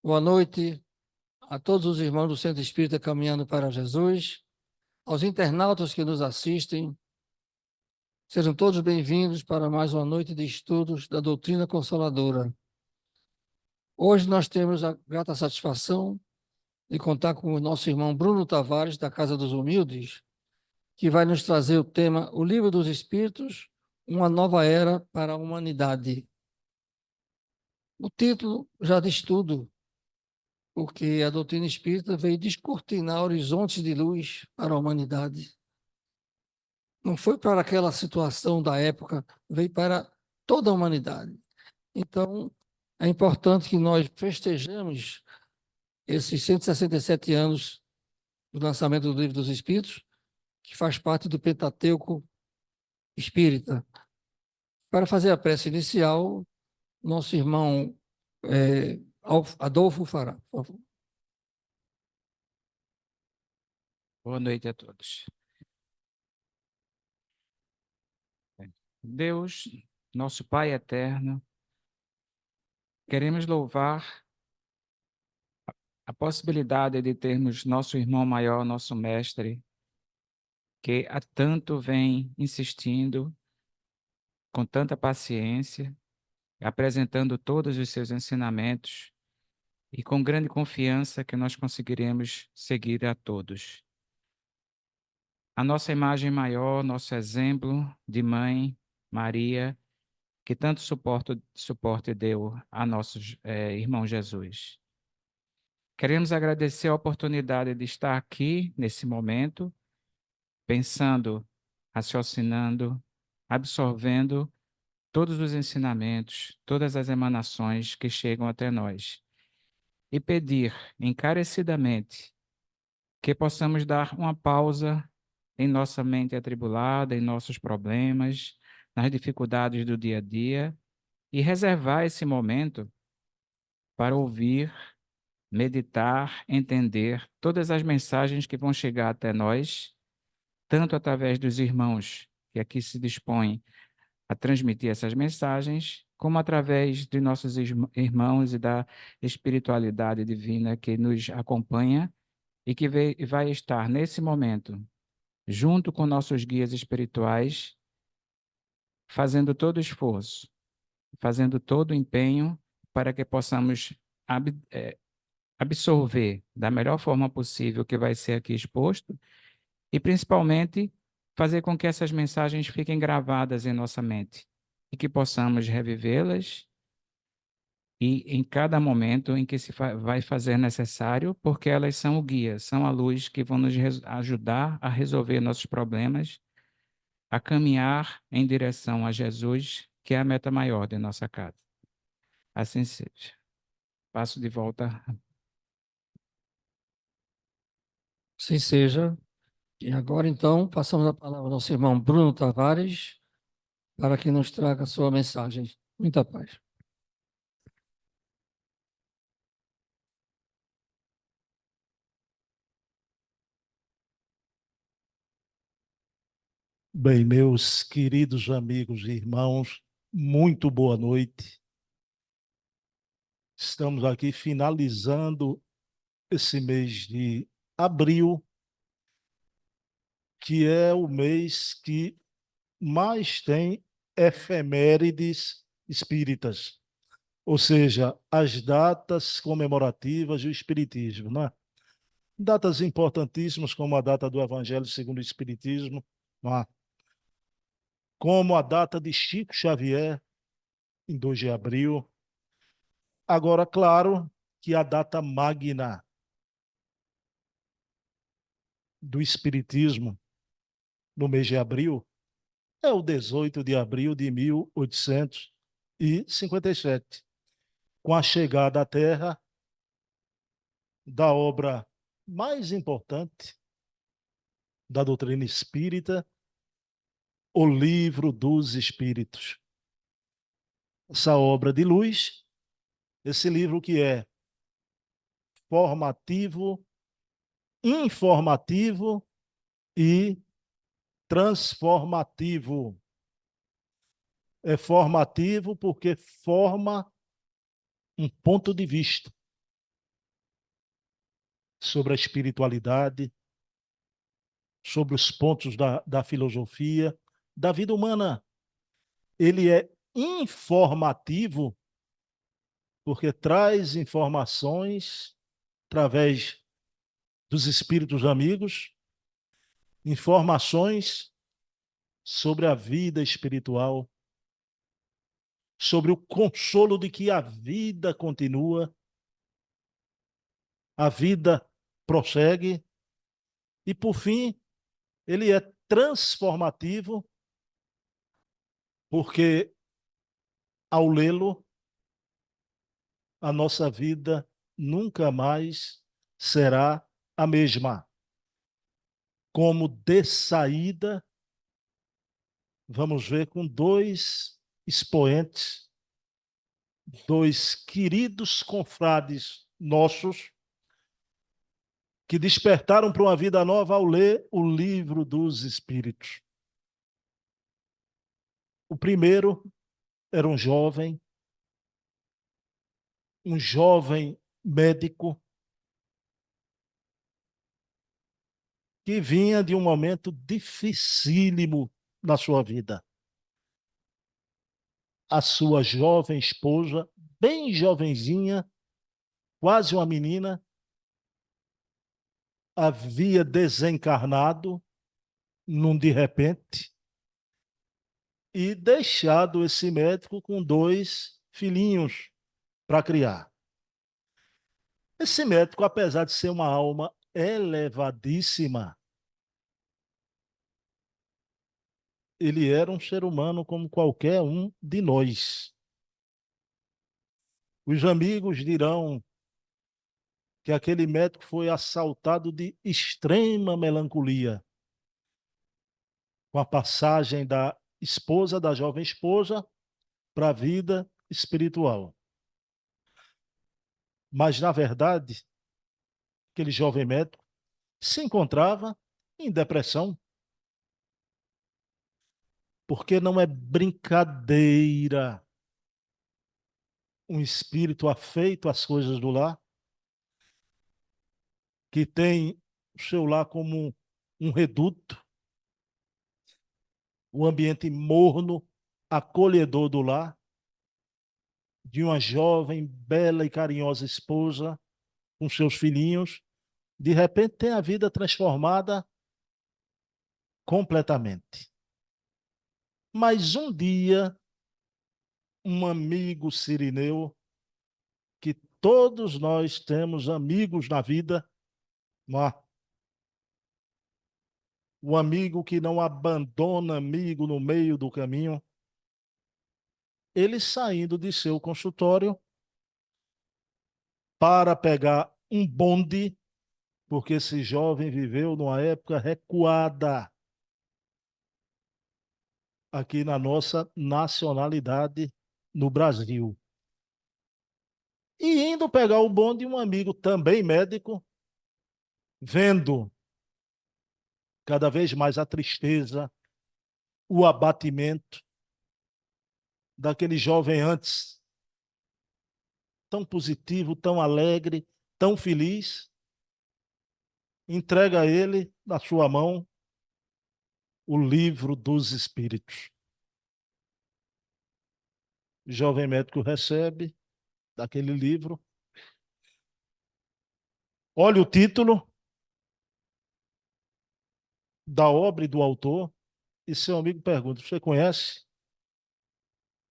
Boa noite a todos os irmãos do Centro Espírita Caminhando para Jesus, aos internautas que nos assistem. Sejam todos bem-vindos para mais uma noite de estudos da Doutrina Consoladora. Hoje nós temos a grata satisfação de contar com o nosso irmão Bruno Tavares, da Casa dos Humildes, que vai nos trazer o tema O Livro dos Espíritos, uma nova era para a humanidade. O título já diz tudo, porque a doutrina espírita veio descortinar horizontes de luz para a humanidade. Não foi para aquela situação da época, veio para toda a humanidade. Então, é importante que nós festejemos esses 167 anos do lançamento do Livro dos Espíritos, que faz parte do Pentateuco Espírita. Para fazer a prece inicial, nosso irmão Adolfo fará, por favor. Boa noite a todos. Deus, nosso Pai eterno, queremos louvar a possibilidade de termos nosso irmão maior, nosso mestre, que há tanto vem insistindo, com tanta paciência, apresentando todos os seus ensinamentos e com grande confiança que nós conseguiremos seguir a todos. A nossa imagem maior, nosso exemplo de mãe, Maria, que tanto suporte deu a nosso irmão Jesus. Queremos agradecer a oportunidade de estar aqui nesse momento, pensando, raciocinando, absorvendo todos os ensinamentos, todas as emanações que chegam até nós. E pedir encarecidamente que possamos dar uma pausa em nossa mente atribulada, em nossos problemas, nas dificuldades do dia a dia, e reservar esse momento para ouvir, meditar, entender todas as mensagens que vão chegar até nós, tanto através dos irmãos que aqui se dispõem a transmitir essas mensagens, como através de nossos irmãos e da espiritualidade divina que nos acompanha e que vai estar nesse momento, junto com nossos guias espirituais, fazendo todo o esforço, fazendo todo o empenho para que possamos absorver da melhor forma possível o que vai ser aqui exposto e, principalmente, fazer com que essas mensagens fiquem gravadas em nossa mente e que possamos revivê-las e em cada momento em que se vai fazer necessário, porque elas são o guia, são a luz que vão nos ajudar a resolver nossos problemas, a caminhar em direção a Jesus, que é a meta maior de nossa casa. Assim seja. Passo de volta. Assim seja. E agora, então, passamos a palavra ao nosso irmão Bruno Tavares, para que nos traga a sua mensagem. Muita paz. Bem, meus queridos amigos e irmãos, muito boa noite. Estamos aqui finalizando esse mês de abril, que é o mês que mais tem efemérides espíritas, ou seja, as datas comemorativas do Espiritismo, né? Datas importantíssimas, como a data do Evangelho segundo o Espiritismo, né? Como a data de Chico Xavier, em 2 de abril. Agora, claro que a data magna do Espiritismo, no mês de abril, é o 18 de abril de 1857, com a chegada à Terra da obra mais importante da doutrina espírita, o Livro dos Espíritos. Essa obra de luz, esse livro que é formativo, informativo e transformativo. É formativo porque forma um ponto de vista. sobre a espiritualidade, sobre os pontos da filosofia, da vida humana. Ele é informativo porque traz informações através dos espíritos amigos, informações sobre a vida espiritual, sobre o consolo de que a vida continua, a vida prossegue, e, por fim, ele é transformativo, porque, ao lê-lo, a nossa vida nunca mais será a mesma. Como de saída, vamos ver com dois expoentes, dois queridos confrades nossos, que despertaram para uma vida nova ao ler o Livro dos Espíritos. O primeiro era um jovem médico, que vinha de um momento dificílimo na sua vida. A sua jovem esposa, bem jovenzinha, quase uma menina, havia desencarnado num de repente e deixado esse médico com 2 filhinhos para criar. Esse médico, apesar de ser uma alma elevadíssima, ele era um ser humano como qualquer um de nós. Os amigos dirão que aquele médico foi assaltado de extrema melancolia, com a passagem da esposa, da jovem esposa, para a vida espiritual. Mas, na verdade, aquele jovem médico se encontrava em depressão, porque não é brincadeira um espírito afeito às coisas do lar, que tem o seu lar como um reduto, o ambiente morno, acolhedor do lar, de uma jovem, bela e carinhosa esposa, com seus filhinhos, de repente tem a vida transformada completamente. Mas um dia, um amigo sirineu, que todos nós temos amigos na vida, não é? O amigo que não abandona amigo no meio do caminho, ele saindo de seu consultório para pegar um bonde, porque esse jovem viveu numa época recuada aqui na nossa nacionalidade no Brasil. E indo pegar o bonde, um amigo também médico, vendo cada vez mais a tristeza, o abatimento daquele jovem antes tão positivo, tão alegre, tão feliz, entrega a ele, na sua mão, o Livro dos Espíritos. O jovem médico recebe daquele livro, olha o título da obra e do autor, e seu amigo pergunta: você conhece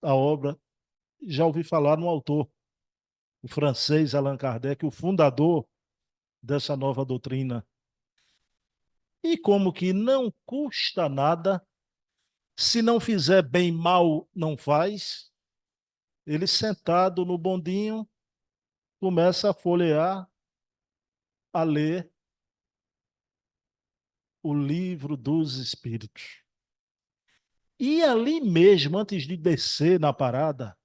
a obra? Já ouvi falar no autor, o francês Allan Kardec, o fundador dessa nova doutrina. E como que não custa nada, se não fizer bem, mal não faz, ele sentado no bondinho, começa a folhear, a ler o Livro dos Espíritos. E ali mesmo, antes de descer na parada,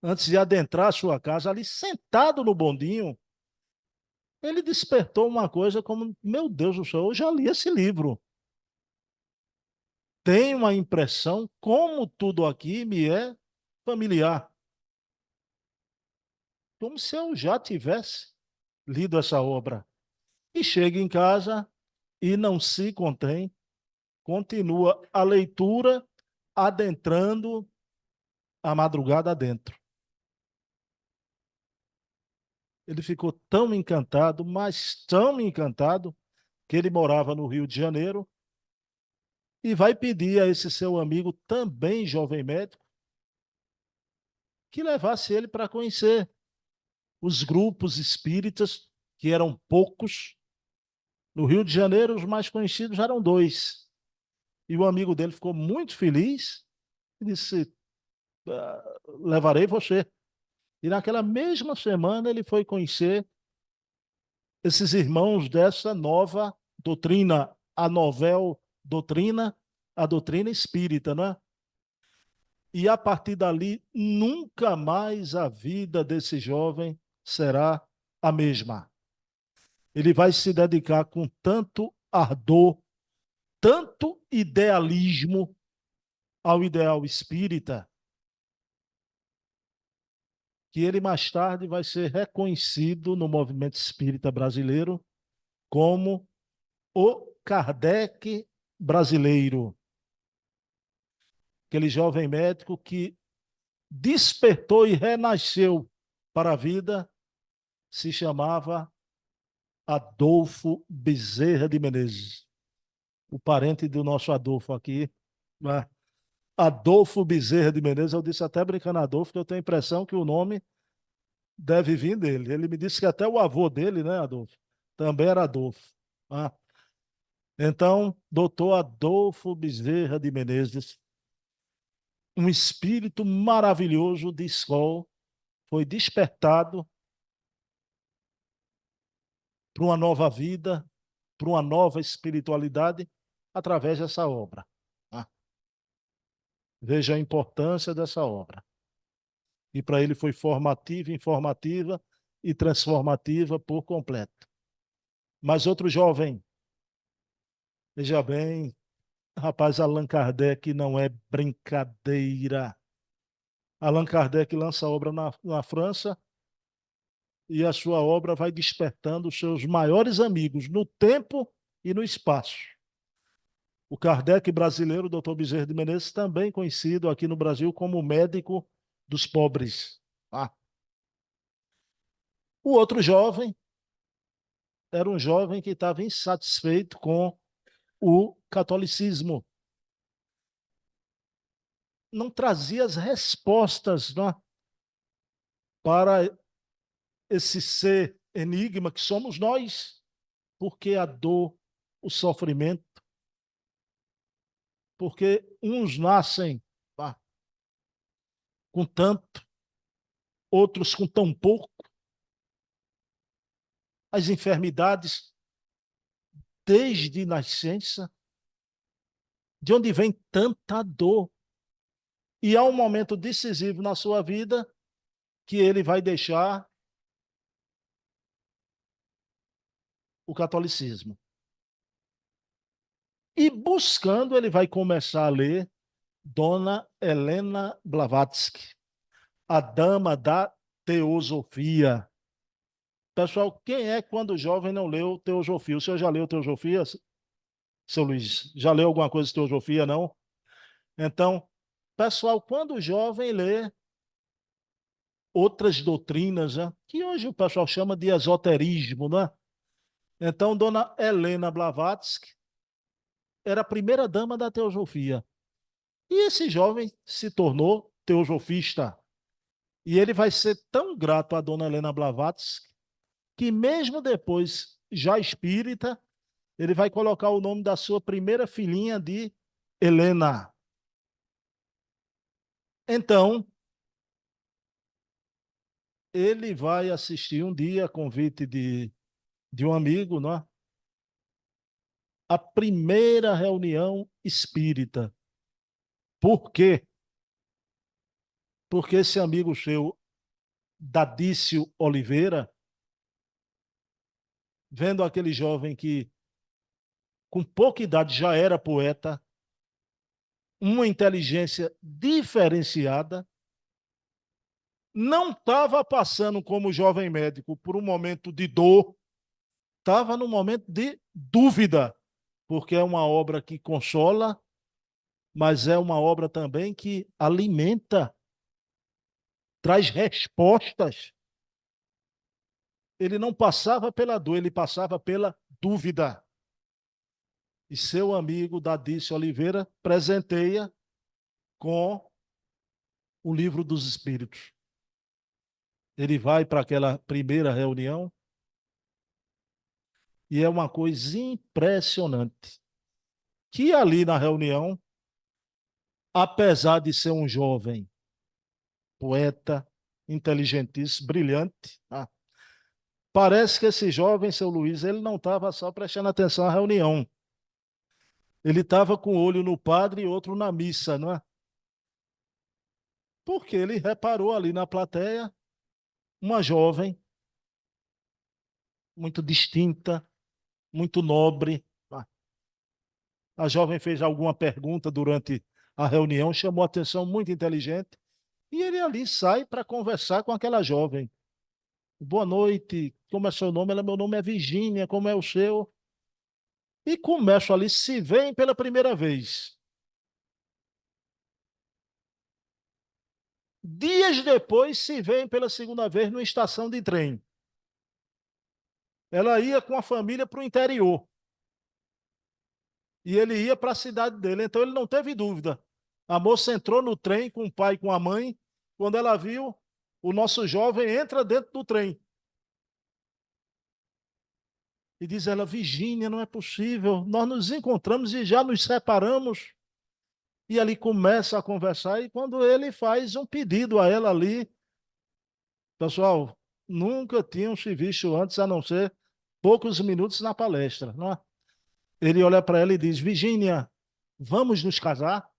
antes de adentrar a sua casa, ali sentado no bondinho, ele despertou uma coisa como: meu Deus do céu, eu já li esse livro. Tenho uma impressão, como tudo aqui me é familiar. Como se eu já tivesse lido essa obra. E chega em casa e não se contém, continua a leitura, adentrando a madrugada adentro. Ele ficou tão encantado, mas tão encantado, que ele morava no Rio de Janeiro e vai pedir a esse seu amigo, também jovem médico, que levasse ele para conhecer os grupos espíritas, que eram poucos. No Rio de Janeiro, os mais conhecidos eram dois. E o amigo dele ficou muito feliz e disse: levarei você. E naquela mesma semana ele foi conhecer esses irmãos dessa nova doutrina, a novel doutrina, a doutrina espírita, não é? E a partir dali, nunca mais a vida desse jovem será a mesma. Ele vai se dedicar com tanto ardor, tanto idealismo ao ideal espírita, que ele mais tarde vai ser reconhecido no movimento espírita brasileiro como o Kardec brasileiro. Aquele jovem médico que despertou e renasceu para a vida, se chamava Adolfo Bezerra de Menezes. O parente do nosso Adolfo aqui, né? Adolfo Bezerra de Menezes, eu disse até brincando Adolfo, que eu tenho a impressão que o nome deve vir dele. Ele me disse que até o avô dele, né, Adolfo, também era Adolfo. Ah. Então, doutor Adolfo Bezerra de Menezes, um espírito maravilhoso de escola, foi despertado para uma nova vida, para uma nova espiritualidade, através dessa obra. Ah. Veja a importância dessa obra. E para ele foi formativa, informativa e transformativa por completo. Mas outro jovem, veja bem, rapaz, Allan Kardec não é brincadeira. Allan Kardec lança a obra na França e a sua obra vai despertando os seus maiores amigos no tempo e no espaço. O Kardec brasileiro, Dr. Bezerra de Menezes, também conhecido aqui no Brasil como médico dos pobres. Ah. O outro jovem era um jovem que estava insatisfeito com o catolicismo. Não trazia as respostas, não é, para esse ser enigma que somos nós. Porque a dor, o sofrimento, porque uns nascem com tanto, outros com tão pouco. As enfermidades desde nascença, de onde vem tanta dor. E há um momento decisivo na sua vida que ele vai deixar o catolicismo. E buscando, ele vai começar a ler Dona Helena Blavatsky, a dama da teosofia. Pessoal, quem é quando jovem não leu teosofia? O senhor já leu teosofia, seu Luiz? Já leu alguma coisa de teosofia, não? Então, pessoal, quando jovem lê outras doutrinas, né, que hoje o pessoal chama de esoterismo, né? Então, Dona Helena Blavatsky era a primeira dama da teosofia. E esse jovem se tornou teosofista. E ele vai ser tão grato a Dona Helena Blavatsky que mesmo depois, já espírita, ele vai colocar o nome da sua primeira filhinha de Helena. Então, ele vai assistir um dia, a convite de um amigo, não é? A primeira reunião espírita. Por quê? Porque esse amigo seu, Dadício Oliveira, vendo aquele jovem que com pouca idade já era poeta, uma inteligência diferenciada, não estava passando como jovem médico por um momento de dor, estava num momento de dúvida, porque é uma obra que consola, mas é uma obra também que alimenta, traz respostas. Ele não passava pela dor, ele passava pela dúvida. E seu amigo Dadício Oliveira presenteia com o livro dos Espíritos. Ele vai para aquela primeira reunião e é uma coisa impressionante. Que ali na reunião, apesar de ser um jovem poeta, inteligentíssimo, brilhante, parece que esse jovem, seu Luiz, ele não estava só prestando atenção à reunião. Ele estava com um olho no padre e outro na missa, não é? Porque ele reparou ali na plateia uma jovem muito distinta, muito nobre. A jovem fez alguma pergunta durante a reunião, chamou a atenção, muito inteligente, e ele ali sai para conversar com aquela jovem. Boa noite, como é seu nome? Ela, meu nome é Virgínia, como é o seu? E começam ali, se veem pela primeira vez. Dias depois, se veem pela segunda vez numa estação de trem. Ela ia com a família para o interior. E ele ia para a cidade dele. Então ele não teve dúvida. A moça entrou no trem com o pai e com a mãe. Quando ela viu, o nosso jovem entra dentro do trem. E diz ela, Virgínia, não é possível. Nós nos encontramos e já nos separamos. E ali começa a conversar. E quando ele faz um pedido a ela ali, pessoal, nunca tinham se visto antes, a não ser poucos minutos na palestra. Não é? Ele olha para ela e diz, Virgínia, vamos nos casar?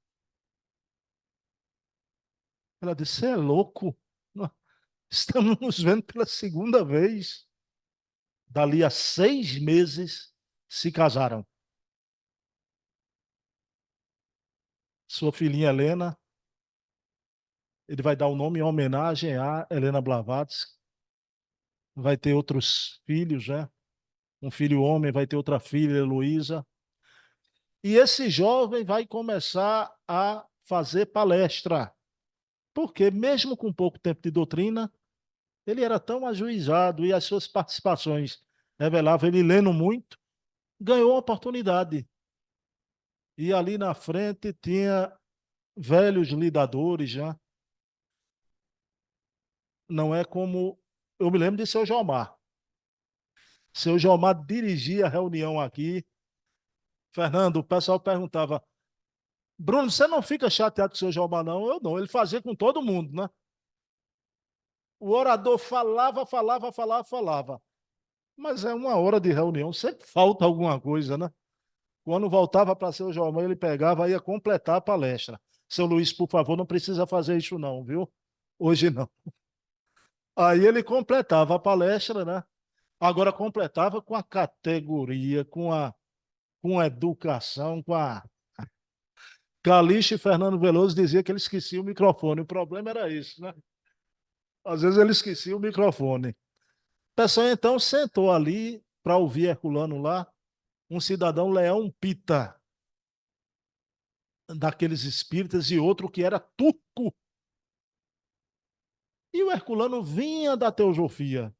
Ela disse, você é louco? Estamos nos vendo pela segunda vez. Dali a 6 meses, se casaram. Sua filhinha Helena, ele vai dar o nome em homenagem a Helena Blavatsky. Vai ter outros filhos, né? Um filho homem, vai ter outra filha, Heloísa. E esse jovem vai começar a fazer palestra. Porque, mesmo com pouco tempo de doutrina, ele era tão ajuizado e as suas participações revelavam ele lendo muito, ganhou uma oportunidade. E ali na frente tinha velhos lidadores já. Não é como. Eu me lembro de seu Jomar. Seu Jomar dirigia a reunião aqui. Fernando, o pessoal perguntava: Bruno, você não fica chateado com o seu Jomar, não? Eu não. Ele fazia com todo mundo, né? O orador falava, falava, falava, falava. Mas é uma hora de reunião, sempre falta alguma coisa, né? Quando voltava para seu Jomar, ele pegava e ia completar a palestra. Seu Luiz, por favor, não precisa fazer isso, não, viu? Hoje não. Aí ele completava a palestra, né? Agora completava com a categoria, com a educação, com a. Calixto e Fernando Veloso dizia que ele esquecia o microfone. O problema era isso, né? Às vezes ele esquecia o microfone. O pessoal então sentou ali para ouvir Herculano lá, um cidadão Leão Pita, daqueles espíritas, e outro que era turco. E o Herculano vinha da teosofia.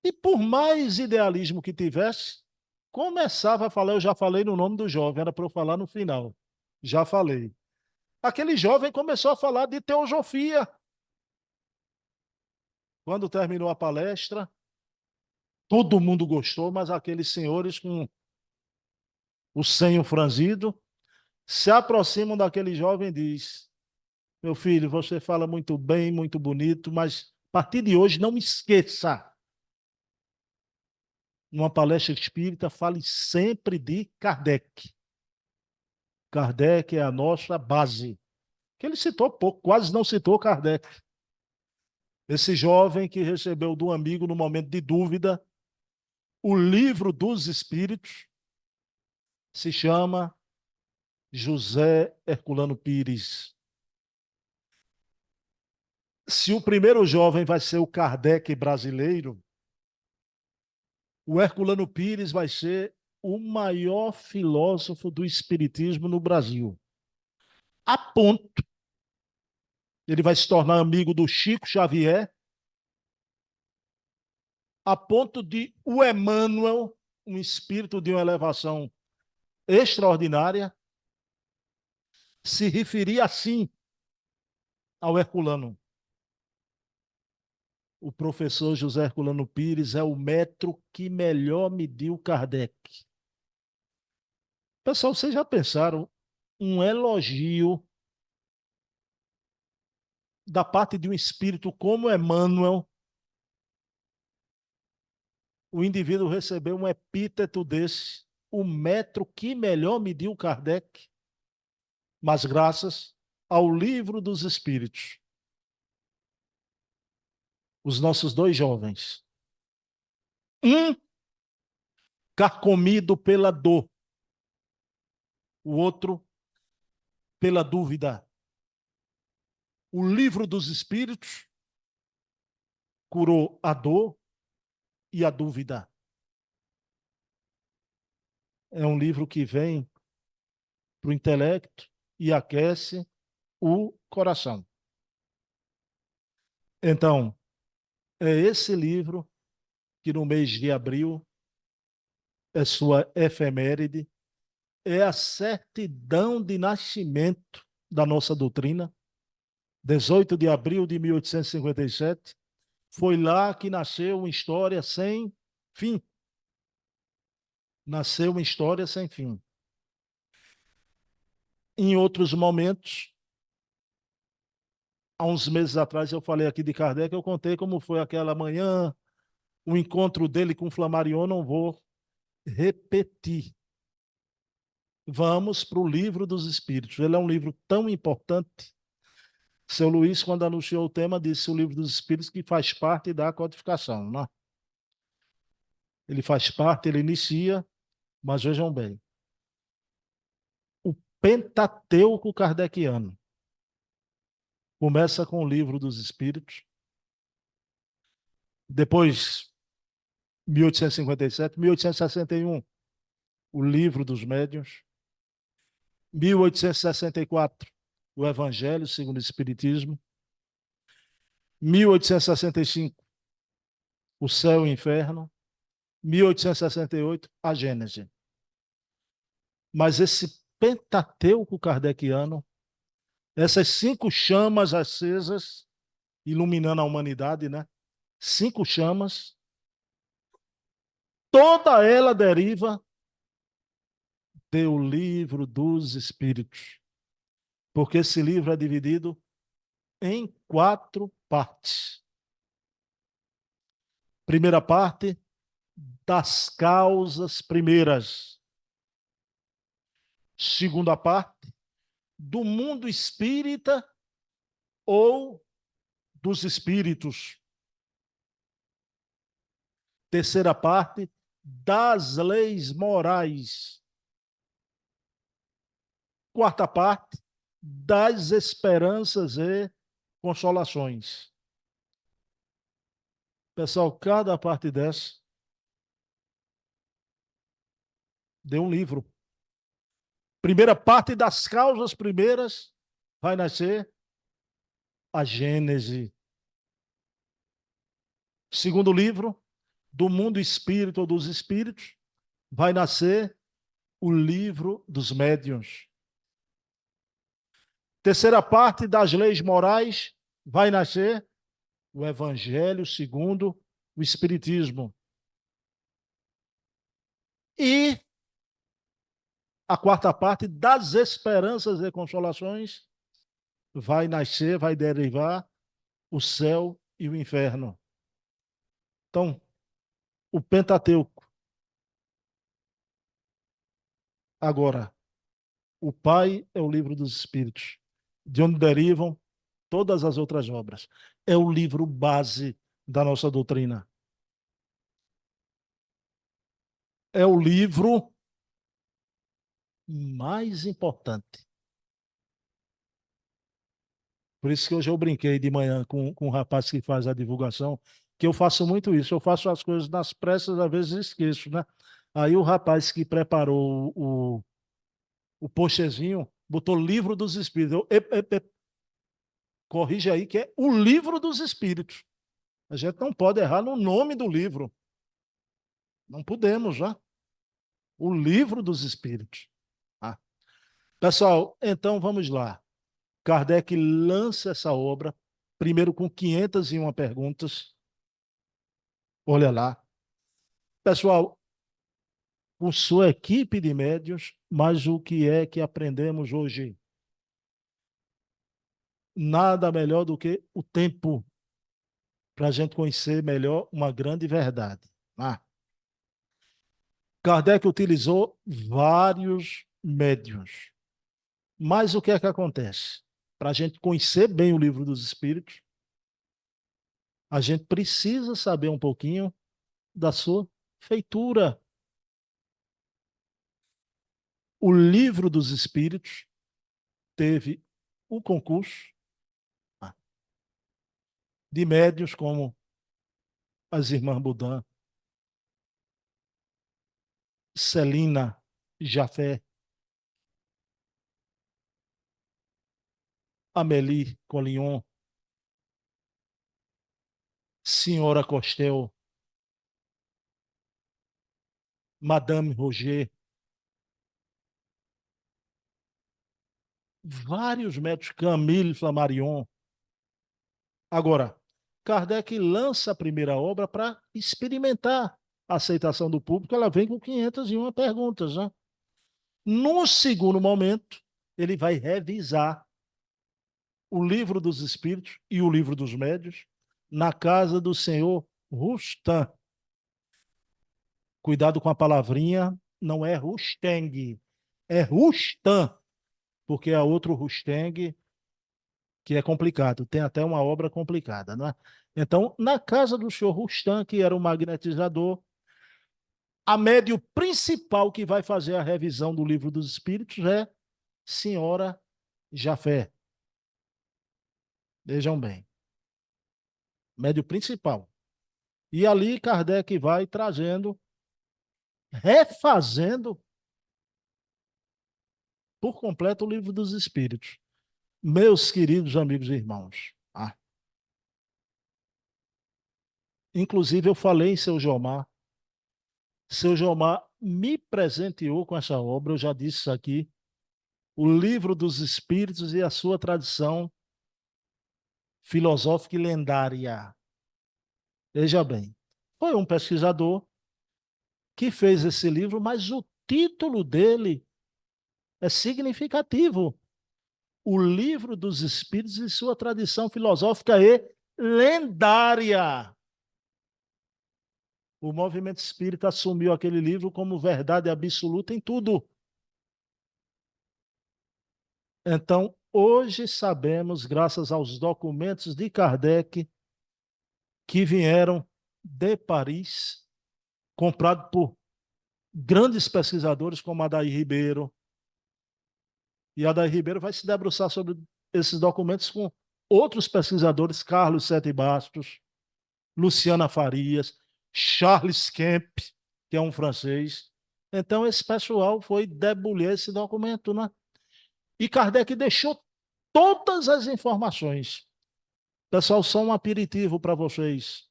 E por mais idealismo que tivesse, começava a falar, eu já falei no nome do jovem, era para eu falar no final. Já falei. Aquele jovem começou a falar de teosofia. Quando terminou a palestra, todo mundo gostou, mas aqueles senhores com o senho franzido se aproximam daquele jovem e diz: meu filho, você fala muito bem, muito bonito, mas a partir de hoje não me esqueça. Numa palestra espírita, fale sempre de Kardec. Kardec é a nossa base. Que ele citou pouco, quase não citou Kardec. Esse jovem que recebeu do amigo no momento de dúvida o livro dos Espíritos se chama José Herculano Pires. Se o primeiro jovem vai ser o Kardec brasileiro, o Herculano Pires vai ser o maior filósofo do espiritismo no Brasil. A ponto, ele vai se tornar amigo do Chico Xavier, a ponto de o Emmanuel, um espírito de uma elevação extraordinária, se referir assim ao Herculano. O professor José Herculano Pires é o metro que melhor mediu Kardec. Pessoal, vocês já pensaram um elogio da parte de um espírito como Emmanuel? O indivíduo recebeu um epíteto desse, o metro que melhor mediu Kardec, mas graças ao Livro dos Espíritos. Os nossos dois jovens, um carcomido pela dor, o outro pela dúvida. O Livro dos Espíritos curou a dor e a dúvida. É um livro que vem para o intelecto e aquece o coração. Então, é esse livro que no mês de abril é sua efeméride, é a certidão de nascimento da nossa doutrina. 18 de abril de 1857, foi lá que nasceu uma história sem fim. Nasceu uma história sem fim. Em outros momentos, há uns meses atrás, eu falei aqui de Kardec, eu contei como foi aquela manhã, o encontro dele com Flammarion, não vou repetir. Vamos para o Livro dos Espíritos. Ele é um livro tão importante. Seu Luiz, quando anunciou o tema, disse o Livro dos Espíritos que faz parte da codificação, não é? Ele faz parte, ele inicia, mas vejam bem, o Pentateuco kardeciano começa com o Livro dos Espíritos, depois 1857, 1861, o Livro dos Médiuns, 1864, o Evangelho segundo o Espiritismo, 1865, o Céu e o Inferno, 1868, a Gênese. Mas esse Pentateuco kardeciano, essas 5 chamas acesas, iluminando a humanidade, né? 5 chamas, toda ela deriva do Livro dos Espíritos. Porque esse livro é dividido em 4 partes. Primeira parte, das causas primeiras. Segunda parte, do mundo espírita ou dos espíritos. Terceira parte, das leis morais. Quarta parte, das esperanças e consolações. Pessoal, cada parte dessa deu um livro. Primeira parte, das causas primeiras, vai nascer a Gênese. Segundo livro, do mundo espírito ou dos espíritos, vai nascer o Livro dos Médiuns. Terceira parte, das leis morais, vai nascer o Evangelho segundo o Espiritismo. E a quarta parte, das esperanças e consolações, vai nascer, vai derivar o céu e o inferno. Então, o Pentateuco. Agora, o Pai é o Livro dos Espíritos, de onde derivam todas as outras obras. É o livro base da nossa doutrina. É o livro mais importante. Por isso que hoje eu brinquei de manhã com um rapaz que faz a divulgação, que eu faço muito isso. Eu faço as coisas nas pressas, às vezes esqueço, né? Aí o rapaz que preparou o pochezinho botou Livro dos Espíritos. Corrige aí que é o Livro dos Espíritos. A gente não pode errar no nome do livro. Não podemos, já. O Livro dos Espíritos. Ah. Pessoal, então vamos lá. Kardec lança essa obra, primeiro com 501 perguntas. Olha lá. Pessoal, com sua equipe de médiuns, mas o que é que aprendemos hoje? Nada melhor do que o tempo para a gente conhecer melhor uma grande verdade. Ah. Kardec utilizou vários médiuns. Mas o que é que acontece? Para a gente conhecer bem o Livro dos Espíritos, a gente precisa saber um pouquinho da sua feitura. O Livro dos Espíritos teve o concurso de médiuns como as irmãs Budan, Celina Jafé, Amélie Collignon, Senhora Costel, Madame Roger, vários médicos, Camille Flammarion. Agora, Kardec lança a primeira obra para experimentar a aceitação do público, ela vem com 501 perguntas, né? No segundo momento, ele vai revisar o Livro dos Espíritos e o Livro dos Médiuns na casa do senhor Rustam. Cuidado com a palavrinha, não é Rusteng, é Rustam, porque há outro Rusteng que é complicado, tem até uma obra complicada, não é? Então, na casa do senhor Rustam, que era o magnetizador, a médium principal que vai fazer a revisão do Livro dos Espíritos é Senhora Jafé. Vejam bem. Médium principal. E ali Kardec vai trazendo, refazendo por completo o Livro dos Espíritos. Meus queridos amigos e irmãos, inclusive eu falei em seu Jomar me presenteou com essa obra, eu já disse isso aqui, o Livro dos Espíritos e a sua tradição filosófica e lendária. Veja bem, foi um pesquisador que fez esse livro, mas o título dele é significativo. O Livro dos Espíritos e sua tradição filosófica e lendária. O movimento espírita assumiu aquele livro como verdade absoluta em tudo. Então, hoje sabemos, graças aos documentos de Kardec, que vieram de Paris, comprado por grandes pesquisadores como Adair Ribeiro. E Adair Ribeiro vai se debruçar sobre esses documentos com outros pesquisadores, Carlos Sete Bastos, Luciana Farias, Charles Kemp, que é um francês. Então, esse pessoal foi debulhar esse documento, né? E Kardec deixou todas as informações. Pessoal, só um aperitivo para vocês.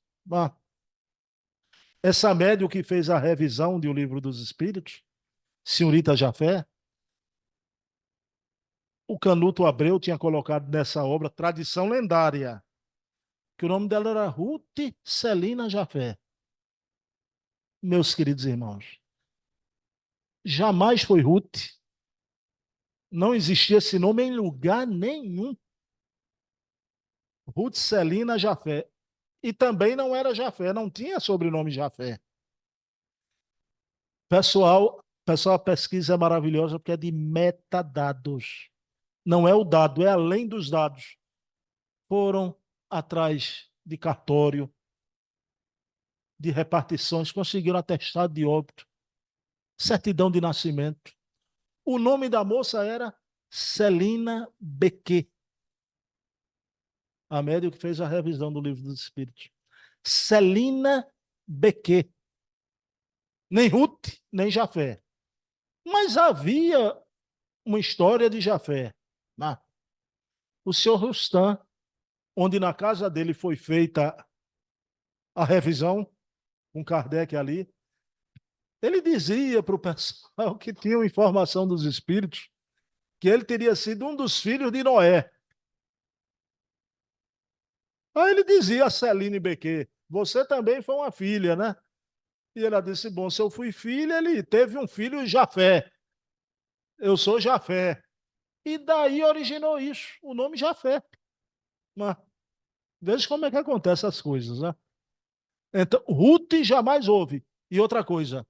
Essa médium que fez a revisão do Livro dos Espíritos, senhorita Jafé, o Canuto Abreu tinha colocado nessa obra Tradição Lendária, que o nome dela era Ruth Celina Jafé. Meus queridos irmãos, jamais foi Ruth, não existia esse nome em lugar nenhum. Ruth Celina Jafé. E também não era Jafé, não tinha sobrenome Jafé. Pessoal, a pesquisa é maravilhosa porque é de metadados. Não é o dado, é além dos dados. Foram atrás de cartório, de repartições, conseguiram atestado de óbito, certidão de nascimento. O nome da moça era Celina Bequet, a médium que fez a revisão do Livro dos Espíritos. Celina Bequet. Nem Ruth, nem Jafé. Mas havia uma história de Jafé. Né? O senhor Rustam, onde na casa dele foi feita a revisão, com Kardec ali, ele dizia para o pessoal que tinha informação dos espíritos que ele teria sido um dos filhos de Noé. Aí ele dizia a Celine Bequet, você também foi uma filha, né? E ela disse, bom, se eu fui filha, ele teve um filho Jafé. Eu sou Jafé. E daí originou isso, o nome Jafé. Mas, veja como é que acontecem as coisas, né? Então, Ruth jamais houve. E outra coisa,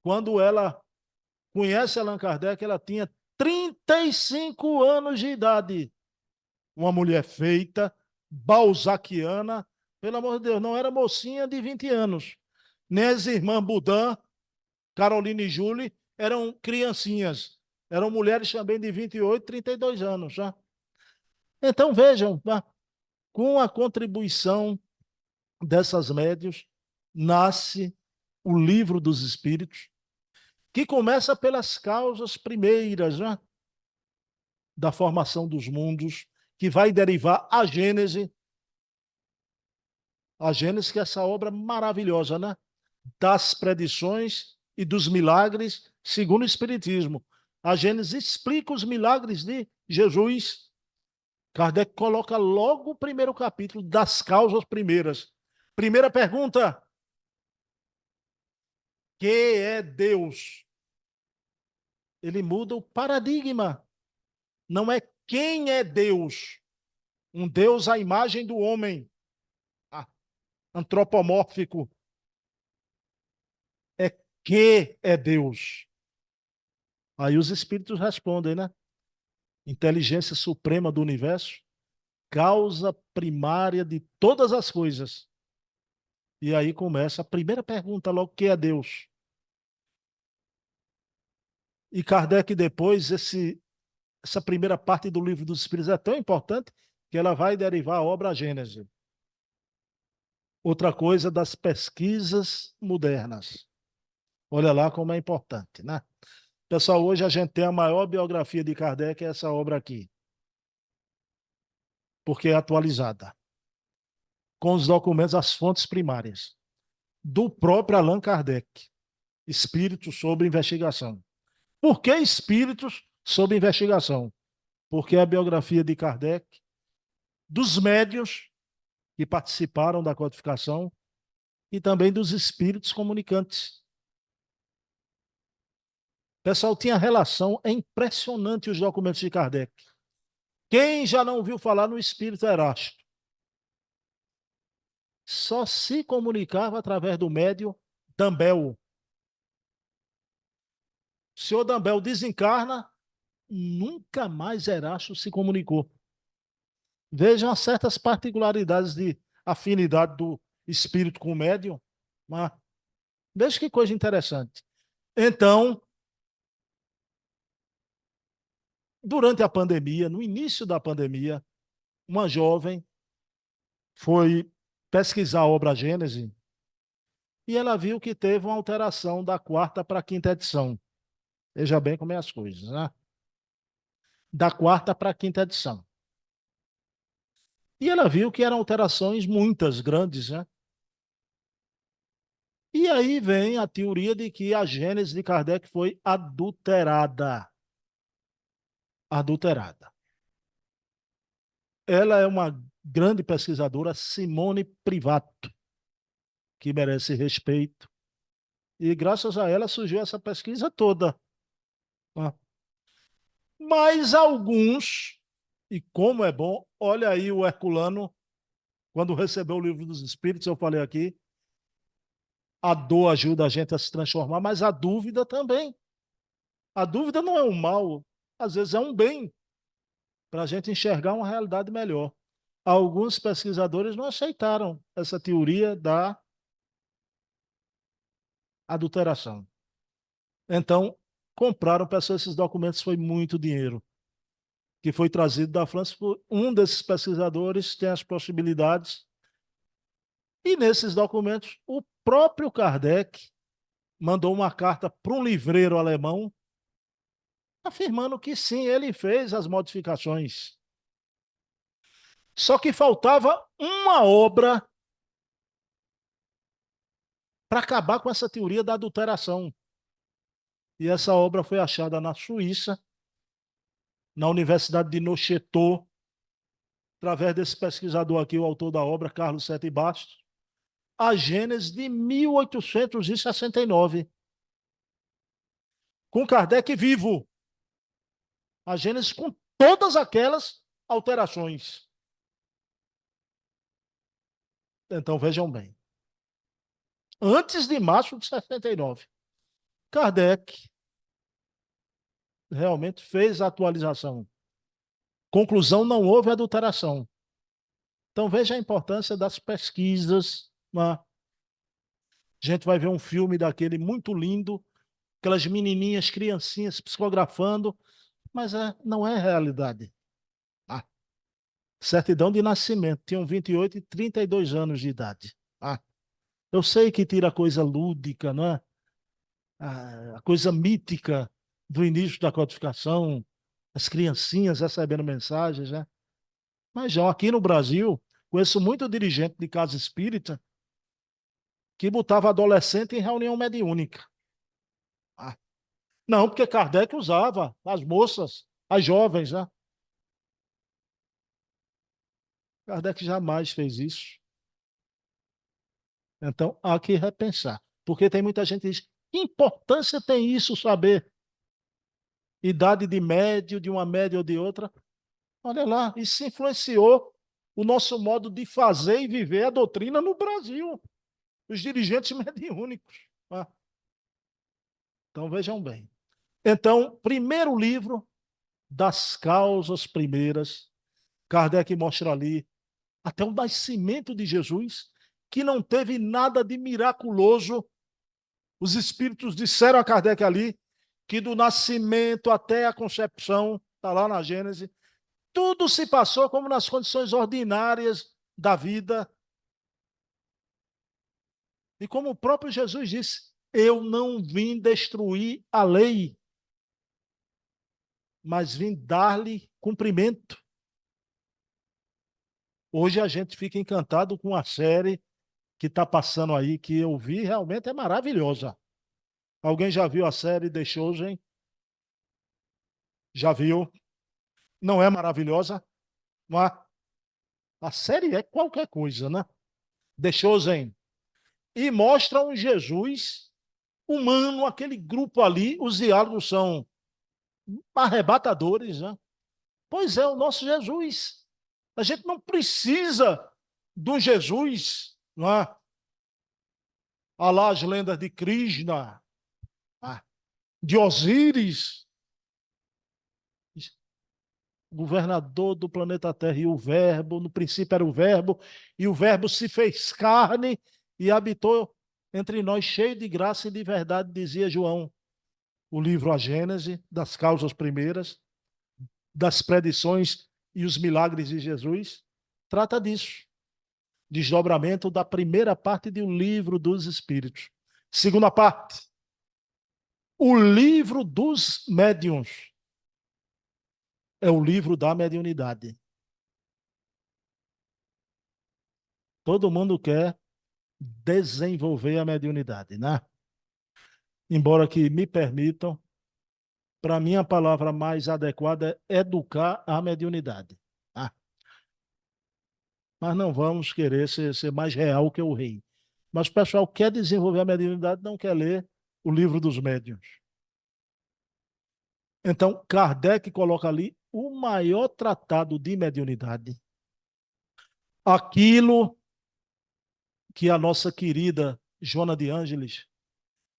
quando ela conhece Allan Kardec, ela tinha 35 anos de idade. Uma mulher feita, balzaquiana, pelo amor de Deus, não era mocinha de 20 anos. Nem as irmãs Boudin, Caroline e Julie, eram criancinhas. Eram mulheres também de 28, 32 anos. Já. Então, vejam, com a contribuição dessas médiuns, nasce o Livro dos Espíritos, que começa pelas causas primeiras, né? Da formação dos mundos, que vai derivar a Gênese. A Gênese, que é essa obra maravilhosa, né? Das predições e dos milagres, segundo o Espiritismo. A Gênese explica os milagres de Jesus. Kardec coloca logo o primeiro capítulo das causas primeiras. Primeira pergunta: que é Deus? Ele muda o paradigma. Não é quem é Deus. Um Deus à imagem do homem, antropomórfico. É que é Deus. Aí os espíritos respondem, né? Inteligência suprema do universo, causa primária de todas as coisas. E aí começa a primeira pergunta logo, que é Deus? E Kardec depois, essa primeira parte do Livro dos Espíritos é tão importante que ela vai derivar a obra Gênese. Outra coisa das pesquisas modernas. Olha lá como é importante, né? Pessoal, hoje a gente tem a maior biografia de Kardec, é essa obra aqui. Porque é atualizada. Com os documentos, as fontes primárias. Do próprio Allan Kardec. Espíritos sob investigação. Por que espíritos sob investigação? Porque é a biografia de Kardec, dos médiuns que participaram da codificação e também dos espíritos comunicantes. Pessoal, tinha relação, é impressionante os documentos de Kardec. Quem já não ouviu falar no espírito Erasto? Só se comunicava através do médium Dambel. O senhor Dambel desencarna, nunca mais Erasto se comunicou. Vejam as certas particularidades de afinidade do espírito com o médium. Mas veja que coisa interessante. Então, durante a pandemia, no início da pandemia, uma jovem foi pesquisar a obra Gênese e ela viu que teve uma alteração da 4ª para a 5ª edição. Veja bem como é as coisas, né? Da 4ª para a 5ª edição. E ela viu que eram alterações muitas, grandes, né? E aí vem a teoria de que a Gênese de Kardec foi adulterada. Adulterada. Ela é uma grande pesquisadora, Simone Privato, que merece respeito. E graças a ela surgiu essa pesquisa toda. Mas alguns, e como é bom, olha aí o Herculano, quando recebeu o Livro dos Espíritos, eu falei aqui, a dor ajuda a gente a se transformar, mas a dúvida também. A dúvida não é um mal, às vezes é um bem, para a gente enxergar uma realidade melhor. Alguns pesquisadores não aceitaram essa teoria da adulteração. Então, compraram para esses documentos, foi muito dinheiro, que foi trazido da França por um desses pesquisadores, tem as possibilidades E nesses documentos, o próprio Kardec mandou uma carta para um livreiro alemão afirmando que sim, ele fez as modificações. Só que faltava uma obra para acabar com essa teoria da adulteração. E essa obra foi achada na Suíça, na Universidade de Neuchâtel, através desse pesquisador aqui, o autor da obra, Carlos Sete Bastos, a Gênese de 1869. Com Kardec vivo. A Gênese com todas aquelas alterações. Então, vejam bem. Antes de março de 69, Kardec realmente fez a atualização. Conclusão, não houve adulteração. Então, veja a importância das pesquisas. A gente vai ver um filme daquele muito lindo, aquelas menininhas, criancinhas psicografando, mas não é realidade. Certidão de nascimento, tinham 28 e 32 anos de idade. Eu sei que tira a coisa lúdica, não é? A coisa mítica do início da codificação, as criancinhas recebendo mensagens, né? Mas já aqui no Brasil, conheço muito dirigente de casa espírita que botava adolescente em reunião mediúnica. Não, porque Kardec usava as moças, as jovens, né? Kardec jamais fez isso. Então, há que repensar. Porque tem muita gente que diz, que importância tem isso saber? Idade de médio, de uma média ou de outra. Olha lá, isso influenciou o nosso modo de fazer e viver a doutrina no Brasil. Os dirigentes mediúnicos. Então, vejam bem. Então, primeiro livro das causas primeiras, Kardec mostra ali até o nascimento de Jesus, que não teve nada de miraculoso. Os espíritos disseram a Kardec ali que do nascimento até a concepção, está lá na Gênese, tudo se passou como nas condições ordinárias da vida. E como o próprio Jesus disse, eu não vim destruir a lei, mas vim dar-lhe cumprimento. Hoje a gente fica encantado com a série que está passando aí, que eu vi, realmente é maravilhosa. Alguém já viu a série The Chosen? Já viu? Não é maravilhosa? Mas a série é qualquer coisa, né? The Chosen. E mostra um Jesus humano, aquele grupo ali, os diálogos são arrebatadores, né? Pois é, o nosso Jesus. A gente não precisa de um Jesus, não é? Há lá as lendas de Krishna, de Osíris, governador do planeta Terra, e o Verbo, no princípio era o Verbo, e o Verbo se fez carne e habitou entre nós, cheio de graça e de verdade, dizia João. O livro A Gênese, das causas primeiras, das predições e os milagres de Jesus, trata disso. Desdobramento da primeira parte do livro dos Espíritos. Segunda parte, o livro dos médiuns. É o livro da mediunidade. Todo mundo quer desenvolver a mediunidade, né? Embora que me permitam, para mim a palavra mais adequada é educar a mediunidade. Mas não vamos querer ser mais real que o rei. Mas o pessoal quer desenvolver a mediunidade, não quer ler o livro dos médiuns. Então, Kardec coloca ali o maior tratado de mediunidade. Aquilo que a nossa querida Joana de Ângeles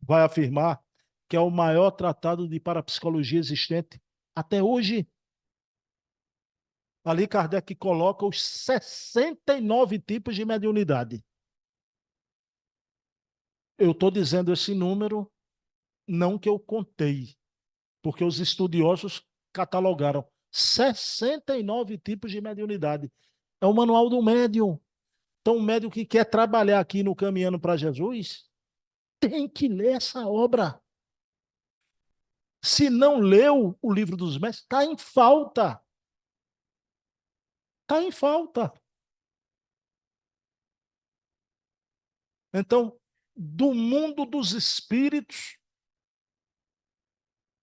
vai afirmar que é o maior tratado de parapsicologia existente até hoje. Ali Kardec coloca os 69 tipos de mediunidade. Eu estou dizendo esse número, não que eu contei, porque os estudiosos catalogaram 69 tipos de mediunidade. É o manual do médium. Então, o médium que quer trabalhar aqui no Caminhando para Jesus, tem que ler essa obra. Se não leu o Livro dos Mestres, está em falta. Está em falta. Então, do mundo dos espíritos,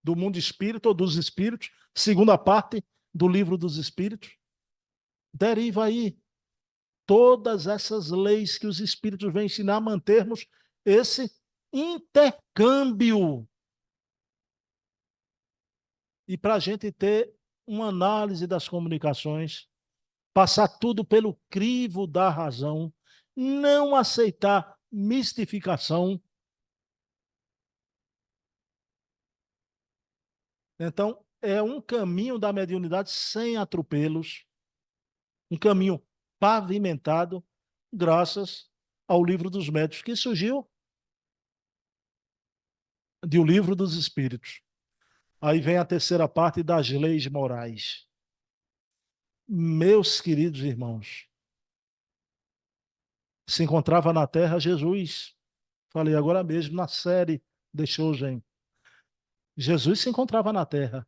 do mundo espírita ou dos espíritos, segunda parte do Livro dos Espíritos, deriva aí todas essas leis que os espíritos vêm ensinar a mantermos esse intercâmbio. E para a gente ter uma análise das comunicações, passar tudo pelo crivo da razão, não aceitar mistificação. Então, é um caminho da mediunidade sem atropelos, um caminho pavimentado, graças ao Livro dos Médiuns, que surgiu do Livro dos Espíritos. Aí vem a terceira parte das leis morais. Meus queridos irmãos, se encontrava na Terra Jesus. Falei agora mesmo na série de Chosen. Jesus se encontrava na Terra.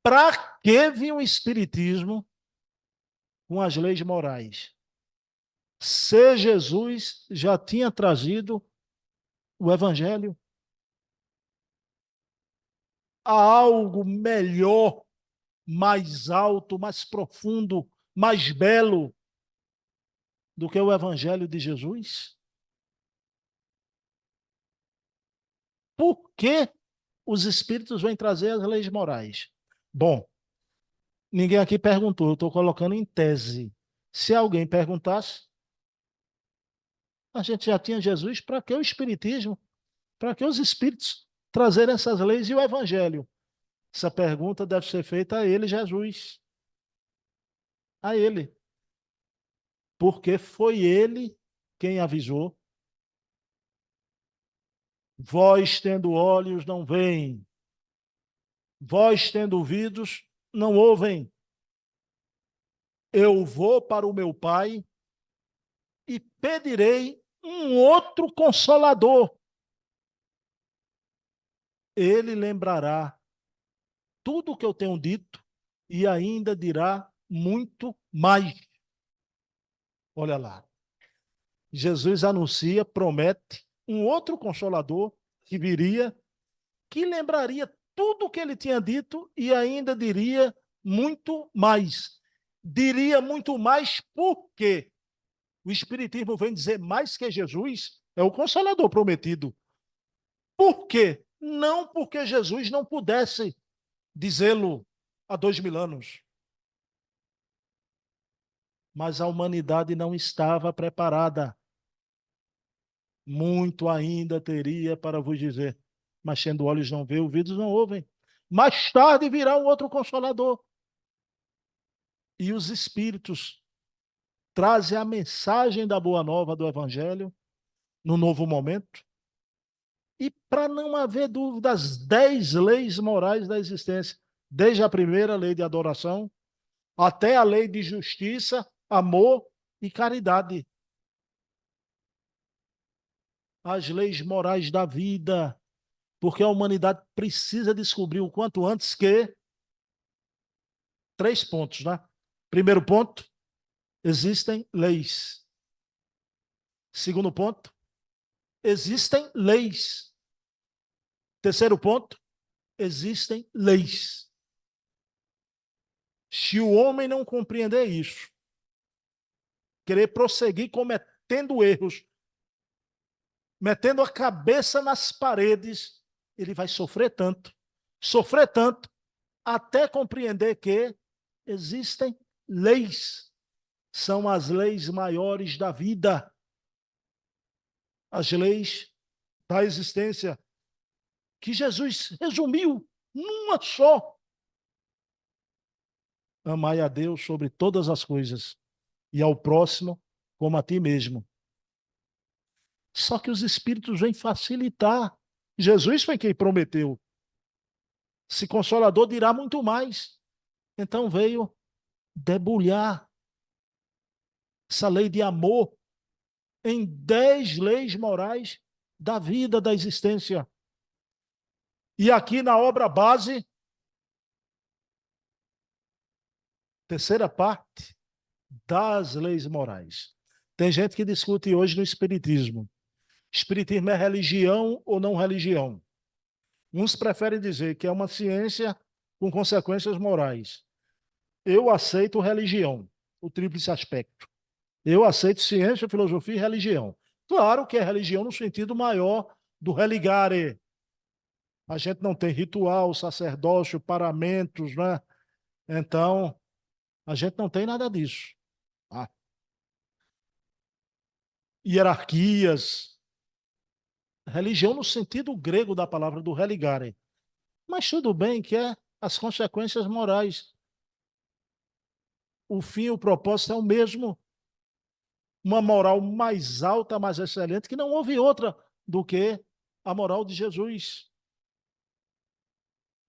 Para que vinha o Espiritismo com as leis morais? Se Jesus já tinha trazido o Evangelho, há algo melhor, mais alto, mais profundo, mais belo do que o Evangelho de Jesus? Por que os Espíritos vêm trazer as leis morais? Bom, ninguém aqui perguntou, eu estou colocando em tese. Se alguém perguntasse, a gente já tinha Jesus, para que o Espiritismo? Para que os Espíritos trazerem essas leis e o Evangelho? Essa pergunta deve ser feita a ele, Jesus. A ele. Porque foi ele quem avisou. Vós tendo olhos não veem, vós tendo ouvidos não ouvem. Eu vou para o meu Pai e pedirei um outro Consolador. Ele lembrará tudo o que eu tenho dito e ainda dirá muito mais. Olha lá. Jesus anuncia, promete um outro Consolador que viria, que lembraria tudo o que ele tinha dito e ainda diria muito mais. Diria muito mais porque o Espiritismo vem dizer mais que Jesus é o Consolador prometido. Por quê? Não porque Jesus não pudesse dizê-lo há 2000 anos. Mas a humanidade não estava preparada. Muito ainda teria para vos dizer, mas tendo olhos não vê, ouvidos não ouvem. Mais tarde virá um outro Consolador. E os Espíritos trazem a mensagem da Boa Nova do Evangelho no novo momento. E para não haver dúvida, as 10 leis morais da existência, desde a primeira lei de adoração até a lei de justiça, amor e caridade. As leis morais da vida, porque a humanidade precisa descobrir o quanto antes que 3 pontos, né? Primeiro ponto, existem leis. Segundo ponto, existem leis. Terceiro ponto, existem leis. Se o homem não compreender isso, querer prosseguir cometendo erros, metendo a cabeça nas paredes, ele vai sofrer tanto, até compreender que existem leis. São as leis maiores da vida. As leis da existência que Jesus resumiu numa só. Amai a Deus sobre todas as coisas e ao próximo como a ti mesmo. Só que os Espíritos vêm facilitar. Jesus foi quem prometeu. Esse Consolador dirá muito mais. Então veio debulhar. essa lei de amor em 10 leis morais da vida, da existência. E aqui na obra base, terceira parte das leis morais. Tem gente que discute hoje no Espiritismo. Espiritismo é religião ou não religião? Uns preferem dizer que é uma ciência com consequências morais. Eu aceito religião, o tríplice aspecto. Eu aceito ciência, filosofia e religião. Claro que é religião no sentido maior do religare. A gente não tem ritual, sacerdócio, paramentos, né? Então, a gente não tem nada disso. Ah. Hierarquias. Religião no sentido grego da palavra do religare. Mas tudo bem que é as consequências morais. O fim, o propósito é o mesmo. Uma moral mais alta, mais excelente, que não houve outra do que a moral de Jesus.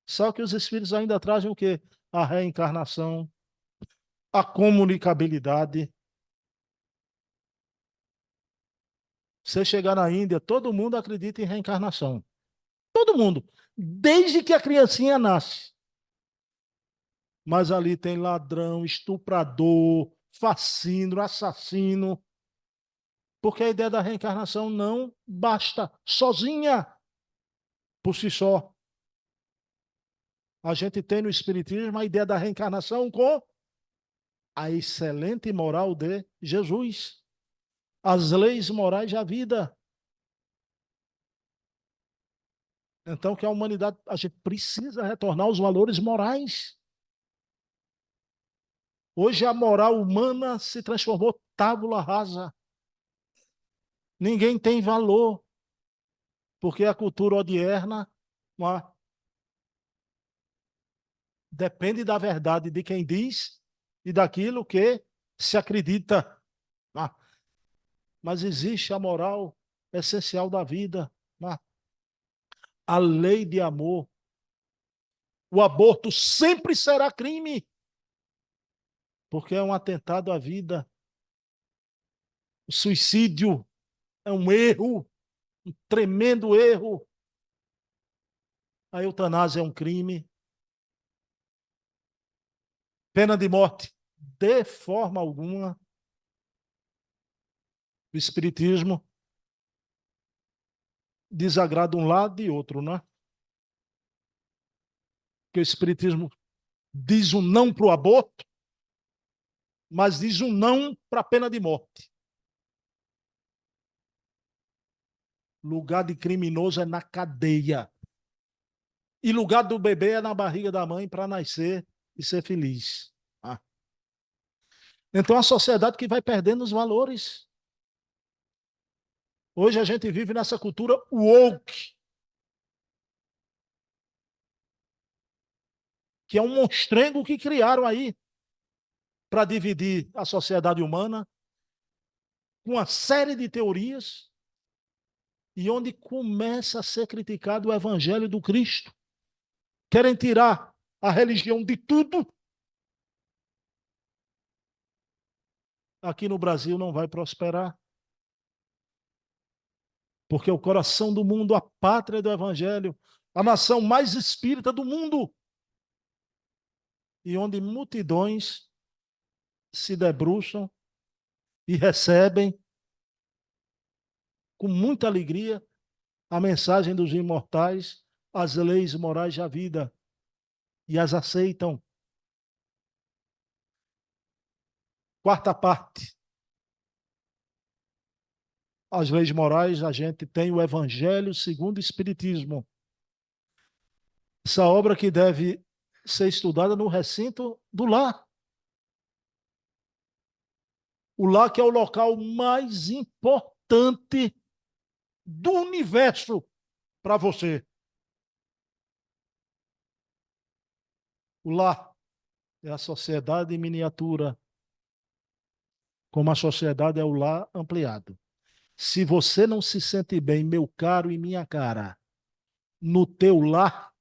Só que os espíritos ainda trazem o quê? A reencarnação, a comunicabilidade. Você chegar na Índia, todo mundo acredita em reencarnação. Todo mundo. Desde que a criancinha nasce. Mas ali tem ladrão, estuprador, fascínio, assassino. Porque a ideia da reencarnação não basta sozinha, por si só. A gente tem no Espiritismo a ideia da reencarnação com a excelente moral de Jesus. As leis morais da vida. Então, que a humanidade, a gente precisa retornar aos valores morais. Hoje a moral humana se transformou tábula rasa. Ninguém tem valor, porque a cultura odierna depende da verdade de quem diz e daquilo que se acredita. Mas existe a moral essencial da vida, a lei de amor. O aborto sempre será crime, porque é um atentado à vida. O suicídio é um erro, um tremendo erro. A eutanásia é um crime. Pena de morte, de forma alguma. O Espiritismo desagrada um lado e outro, né? Porque o Espiritismo diz um não para o aborto, mas diz um não para a pena de morte. Lugar de criminoso é na cadeia. E lugar do bebê é na barriga da mãe para nascer e ser feliz. Então a sociedade que vai perdendo os valores. Hoje a gente vive nessa cultura woke, que é um monstrengo que criaram aí para dividir a sociedade humana com uma série de teorias e onde começa a ser criticado o evangelho do Cristo. Querem tirar a religião de tudo. Aqui no Brasil não vai prosperar. Porque o coração do mundo, a pátria do evangelho, a nação mais espírita do mundo, e onde multidões se debruçam e recebem com muita alegria a mensagem dos imortais, as leis morais da vida, e as aceitam. Quarta parte. As leis morais, a gente tem o Evangelho segundo o Espiritismo. Essa obra que deve ser estudada no recinto do lar. O lar que é o local mais importante do universo para você. O lar é a sociedade em miniatura, como a sociedade é o lar ampliado. Se você não se sente bem, meu caro e minha cara, no teu lar,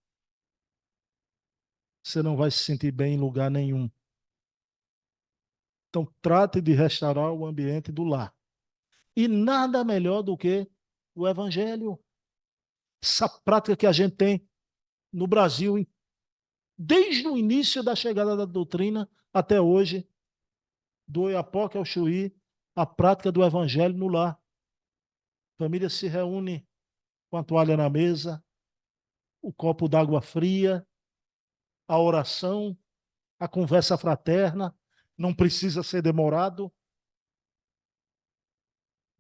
você não vai se sentir bem em lugar nenhum. Então, trate de restaurar o ambiente do lar. E nada melhor do que o Evangelho. Essa prática que a gente tem no Brasil, desde o início da chegada da doutrina até hoje, do Oiapoque ao Chuí, a prática do Evangelho no lar. A família se reúne com a toalha na mesa, o copo d'água fria, a oração, a conversa fraterna, não precisa ser demorado,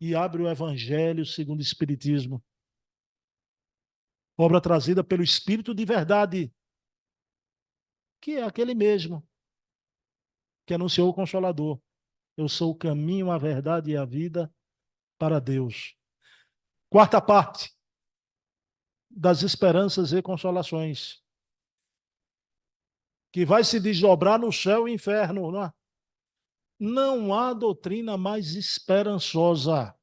e abre o Evangelho segundo o Espiritismo. Obra trazida pelo Espírito de verdade, que é aquele mesmo que anunciou o Consolador. Eu sou o caminho, a verdade e a vida para Deus. Quarta parte das esperanças e consolações, que vai se desdobrar no céu e inferno. Não é? Não há doutrina mais esperançosa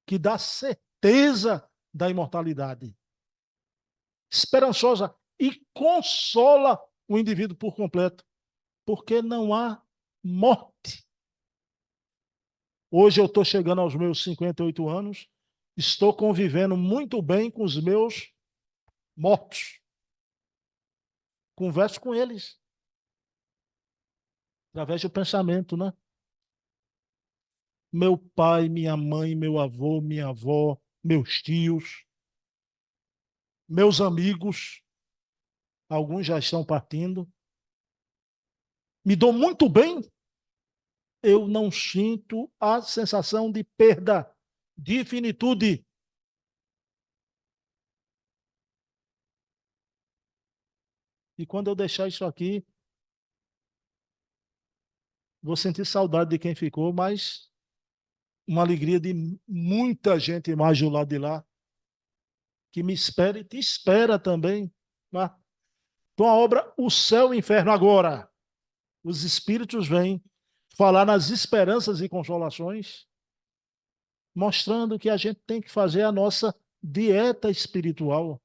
que dá certeza da imortalidade. Esperançosa e consola o indivíduo por completo, porque não há morte. Hoje eu estou chegando aos meus 58 anos, estou convivendo muito bem com os meus mortos. Converso com eles através do pensamento, né? Meu pai, minha mãe, meu avô, minha avó, meus tios, meus amigos, alguns já estão partindo. Me dou muito bem. Eu não sinto a sensação de perda, de finitude. E quando eu deixar isso aqui, vou sentir saudade de quem ficou, mas uma alegria de muita gente mais do lado de lá, que me espera e te espera também. Né? Então a obra O Céu e o Inferno agora. Os Espíritos vêm falar nas esperanças e consolações, mostrando que a gente tem que fazer a nossa dieta espiritual.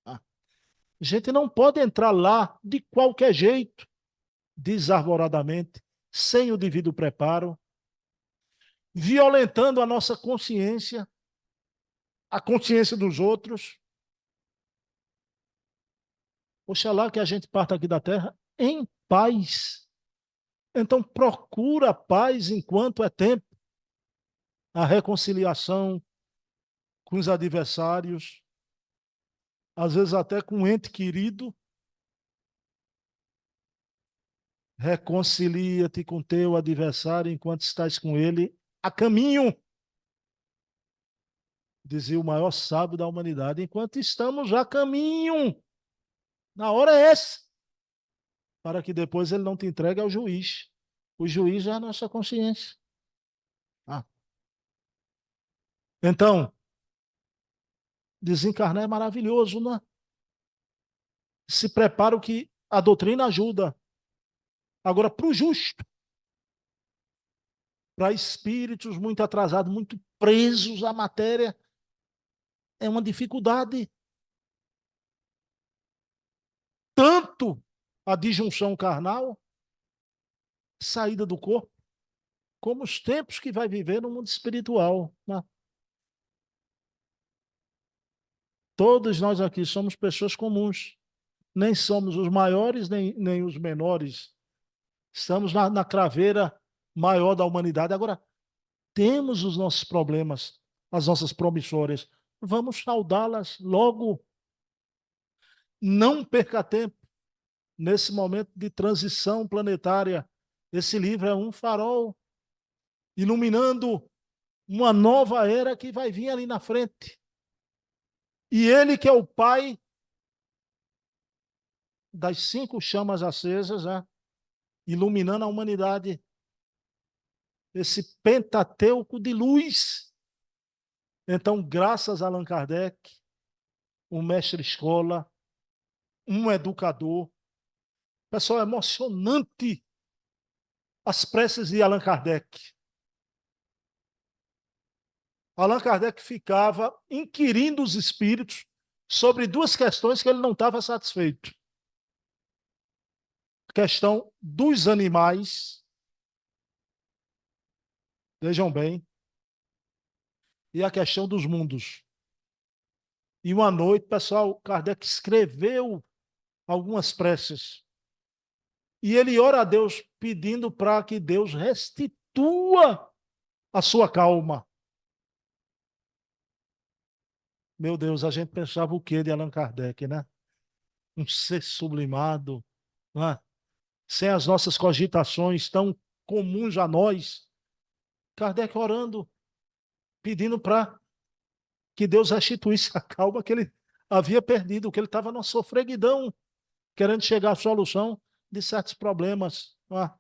A gente não pode entrar lá de qualquer jeito, desarvoradamente, sem o devido preparo, violentando a nossa consciência, a consciência dos outros. Oxalá que a gente parta aqui da terra em paz. Então procura a paz enquanto é tempo. A reconciliação com os adversários, às vezes até com um ente querido. Reconcilia-te com teu adversário enquanto estás com ele a caminho, dizia o maior sábio da humanidade, enquanto estamos a caminho. Na hora é essa, para que depois ele não te entregue ao juiz. O juiz é a nossa consciência. Então, desencarnar é maravilhoso, né? Se prepara o que a doutrina ajuda. Agora, para o justo, para espíritos muito atrasados, muito presos à matéria, é uma dificuldade. Tanto a disjunção carnal, saída do corpo, como os tempos que vai viver no mundo espiritual. Né? Todos nós aqui somos pessoas comuns. Nem somos os maiores, nem os menores. Estamos na craveira maior da humanidade. Agora, temos os nossos problemas, as nossas promissórias. Vamos saudá-las logo. Não perca tempo nesse momento de transição planetária. Esse livro é um farol iluminando uma nova era que vai vir ali na frente. E ele que é o pai das 5 chamas acesas, né? Iluminando a humanidade. Esse Pentateuco de luz. Então, graças a Allan Kardec, um mestre-escola, um educador. Pessoal, é emocionante as preces de Allan Kardec. Allan Kardec ficava inquirindo os espíritos sobre 2 questões que ele não estava satisfeito. questão dos animais, vejam bem, e a questão dos mundos. E uma noite, pessoal, Kardec escreveu algumas preces. E ele ora a Deus pedindo para que Deus restitua a sua calma. Meu Deus, a gente pensava o quê de Allan Kardec, né? Um ser sublimado, não é? Sem as nossas cogitações tão comuns a nós. Kardec orando, pedindo para que Deus restituísse a calma que ele havia perdido, que ele estava numa sofreguidão, querendo chegar à solução de certos problemas. Não é?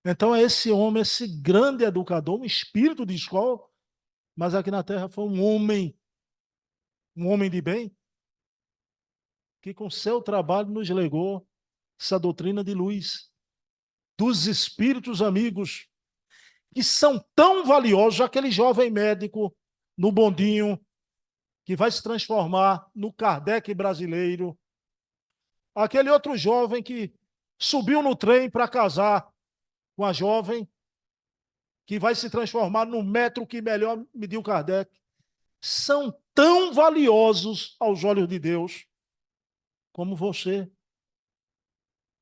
Então é esse homem, esse grande educador, um espírito de escola, mas aqui na Terra foi um homem de bem, que com seu trabalho nos legou essa doutrina de luz, dos espíritos amigos, que são tão valiosos, aquele jovem médico no bondinho, que vai se transformar no Kardec brasileiro, aquele outro jovem que subiu no trem para casar com a jovem, que vai se transformar no metro que melhor mediu Kardec, são tão valiosos aos olhos de Deus como você,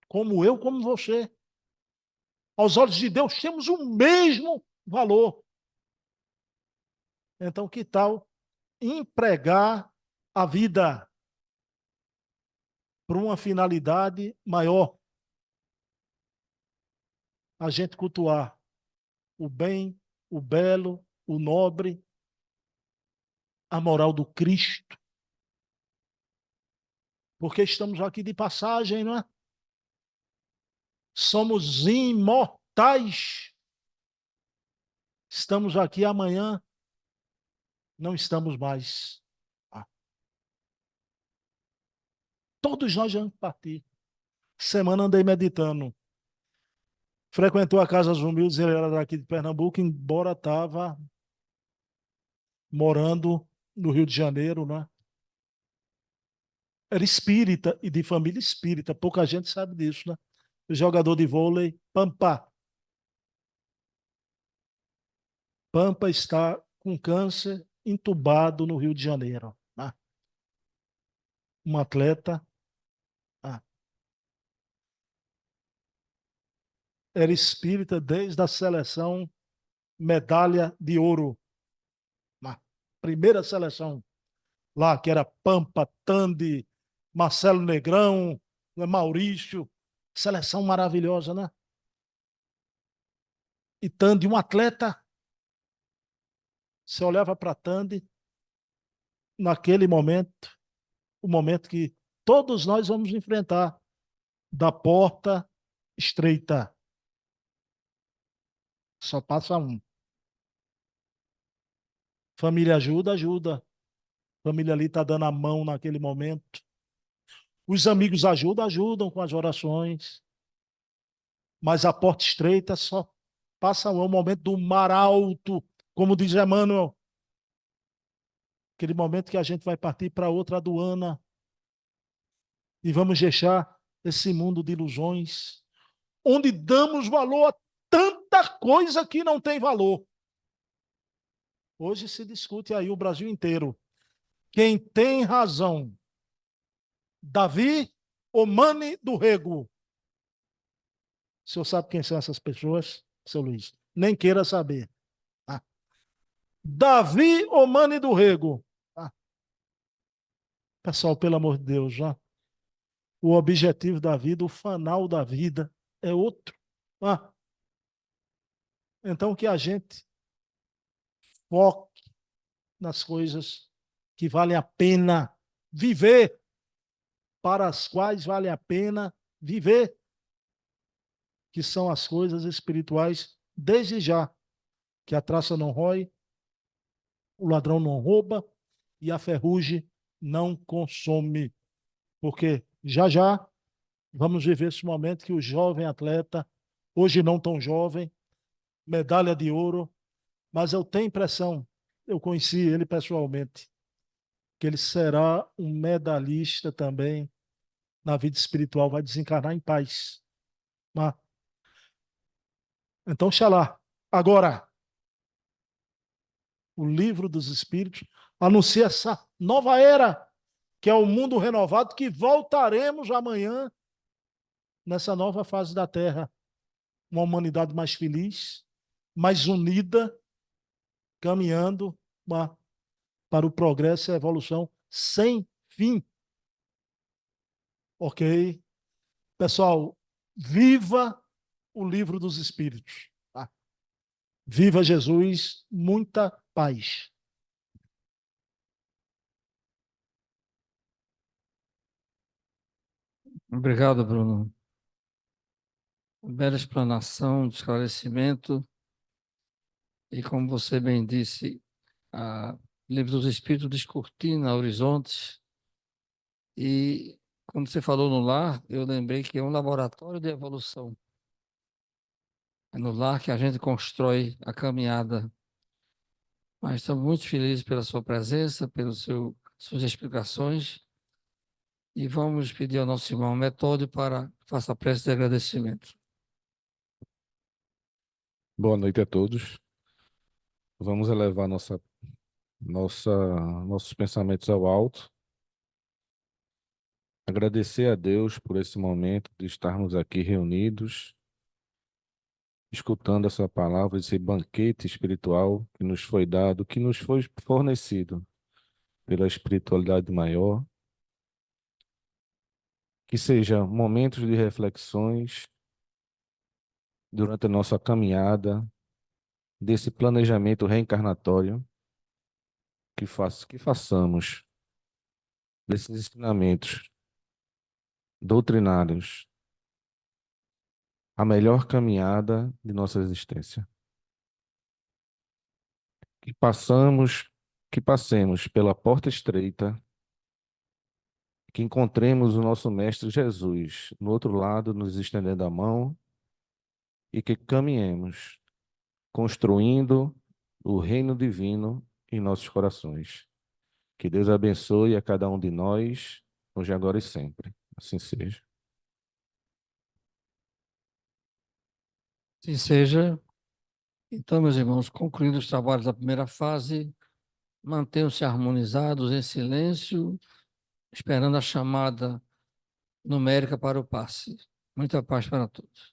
como eu, como você. Aos olhos de Deus temos o mesmo valor. Então, que tal empregar a vida para uma finalidade maior? A gente cultuar o bem, o belo, o nobre, a moral do Cristo. Porque estamos aqui de passagem, não é? Somos imortais. Estamos aqui amanhã, não estamos mais. Todos nós vamos partir. Semana andei meditando. Frequentou a Casa dos Humildes, ele era daqui de Pernambuco, embora estava morando no Rio de Janeiro, né? Era espírita e de família espírita. Pouca gente sabe disso, né? Jogador de vôlei, Pampa. Pampa está com câncer, entubado no Rio de Janeiro. Né? Um atleta. Era espírita desde a seleção medalha de ouro. Na primeira seleção lá, que era Pampa, Tandy, Marcelo Negrão, Maurício. Seleção maravilhosa, né? E Tandy, um atleta. Você olhava para Tandy, naquele momento, o momento que todos nós vamos enfrentar, da porta estreita. Só passa um. Família ajuda, ajuda. Família ali está dando a mão naquele momento. Os amigos ajudam, ajudam com as orações. Mas a porta estreita só passa um momento do mar alto, como diz Emmanuel. Aquele momento que a gente vai partir para outra aduana. E vamos deixar esse mundo de ilusões, onde damos valor a tanta coisa que não tem valor. Hoje se discute aí o Brasil inteiro. Quem tem razão? Davi ou Mane do Rego? O senhor sabe quem são essas pessoas, seu Luiz? Nem queira saber. Ah. Davi ou Mane do Rego? Ah. Pessoal, pelo amor de Deus, já. O objetivo da vida, o fanal da vida é outro. Ah. Então que a gente foque nas coisas que valem a pena viver, para as quais vale a pena viver, que são as coisas espirituais, desde já, que a traça não rói, o ladrão não rouba e a ferrugem não consome. Porque já já vamos viver esse momento que o jovem atleta, hoje não tão jovem, medalha de ouro, mas eu tenho impressão, eu conheci ele pessoalmente, que ele será um medalhista também na vida espiritual vai desencarnar em paz. Né? Então, xalá. Agora, o livro dos Espíritos anuncia essa nova era, que é o mundo renovado, que voltaremos amanhã nessa nova fase da Terra. Uma humanidade mais feliz, mais unida, caminhando para o progresso e a evolução sem fim. Ok? Pessoal, viva o livro dos Espíritos. Tá? Viva Jesus, muita paz. Obrigado, Bruno. Bela explanação, de esclarecimento. E como você bem disse, o Livro dos Espíritos descortina horizontes. E quando você falou no lar, eu lembrei que é um laboratório de evolução. É no lar que a gente constrói a caminhada. Mas estamos muito felizes pela sua presença, pelas suas explicações. E vamos pedir ao nosso irmão Metódio para que faça a prece de agradecimento. Boa noite a todos. Vamos elevar nossos pensamentos ao alto. Agradecer a Deus por esse momento de estarmos aqui reunidos, escutando essa palavra, esse banquete espiritual que nos foi dado, que nos foi fornecido pela espiritualidade maior. Que seja momentos de reflexões durante a nossa caminhada, desse planejamento reencarnatório, que façamos desses ensinamentos doutrinários a melhor caminhada de nossa existência. Que passemos pela porta estreita, que encontremos o nosso Mestre Jesus no outro lado, nos estendendo a mão, e que caminhemos construindo o reino divino em nossos corações. Que Deus abençoe a cada um de nós, hoje, agora e sempre. Assim seja. Assim seja. Então, meus irmãos, concluindo os trabalhos da primeira fase, mantenham-se harmonizados em silêncio, esperando a chamada numérica para o passe. Muita paz para todos.